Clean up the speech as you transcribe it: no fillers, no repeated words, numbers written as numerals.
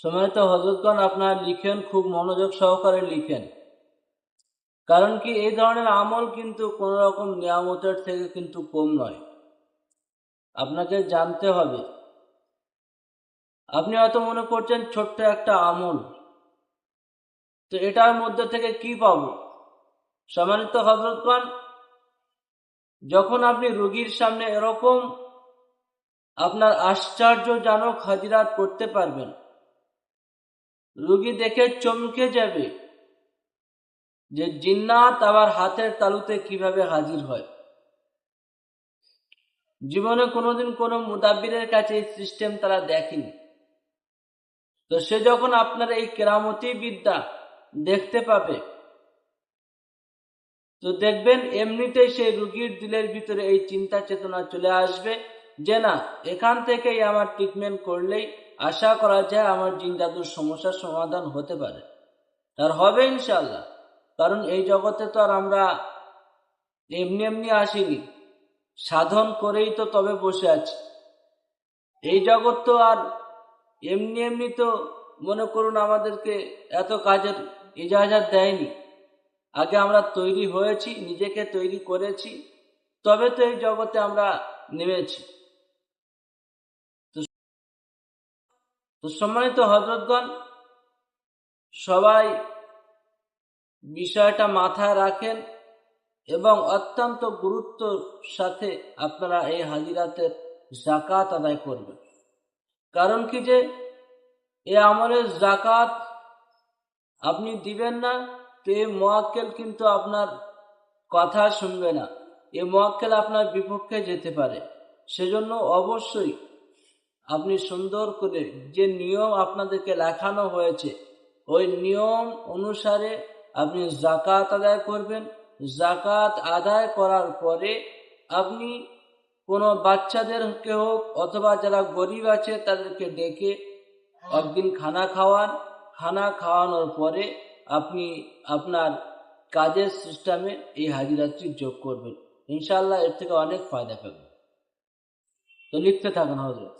সম্মানিত হযরতগণ, আপনারা লিখেন, খুব মনোযোগ সহকারে লিখেন। কারণ কি, এই ধরনের আমল কিন্তু কোন রকম নিয়ামতের থেকে কিন্তু কম নয়। আপনাকে জানতে হবে। আপনি হয়তো মনে করছেন ছোট্ট একটা আমল, তো এটার মধ্যে থেকে কি পাবো? সম্মানিত হযরতগণ, যখন আপনি রোগীর সামনে এরকম আপনার আশ্চর্যজনক হাজিরাত করতে পারবেন, রোগী দেখে চমকে যাবে যে জিন্নাত আবার হাতের তালুতে কিভাবে হাজির হয়। জীবনে কোনোদিন কোনো মুদাব্বিরের কাছে এই সিস্টেম তারা দেখেনি। তো সে যখন আপনার এই কেরামতি বিদ্যা দেখতে পাবে, তো দেখবেন এমনিতেই সেই রোগীর দিলের ভিতরে এই চিন্তা চেতনা চলে আসবে যে না, এখান থেকেই আমার ট্রিটমেন্ট করলেই আশা করা যায় আমার জিন জাদুর সমস্যার সমাধান হতে পারে। আর হবে ইনশাআল্লাহ। কারণ এই জগতে তো আর আমরা এমনি এমনি আসিনি, সাধন করেই তো তবে বসে আছি। এই জগৎ তো আর এমনি এমনি তো মনে করুন আমাদেরকে এত কাজের ইজাজত দেয়নি। আগে আমরা তৈরি হয়েছি, নিজেকে তৈরি করেছি, তবে তো এই জগতে আমরা নেমেছি। তো সম্মানিত হযরতগণ, সবাই বিষয়টা মাথায় রাখেন এবং অত্যন্ত গুরুত্বর সাথে আপনারা এই হাজিরাতের যাকাত আদায় করবেন। কারণ কি, যে এ আমলের যাকাত আপনি দিবেন না, তো এই মুয়াক্কেল কিন্তু আপনার কথা শুনবে না, এই মুয়াক্কেল আপনার বিপক্ষে যেতে পারে। সেজন্য অবশ্যই আপনি সুন্দর করে যে নিয়ম আপনাদেরকে লেখানো হয়েছে, ওই নিয়ম অনুসারে আপনি যাকাত আদায় করবেন। যাকাত আদায় করার পরে আপনি কোনো বাচ্চাদেরকে হোক অথবা যারা গরিব আছে তাদেরকে ডেকে একদিন খানা খাওয়ান। খানা খাওয়ানোর পরে আপনি আপনার কাজের সিস্টেমে এই হাজিরাতটি যোগ করবেন। ইনশাআল্লাহ এর থেকে অনেক ফায়দা পাবেন। তো লিখতে থাকুন হযরত।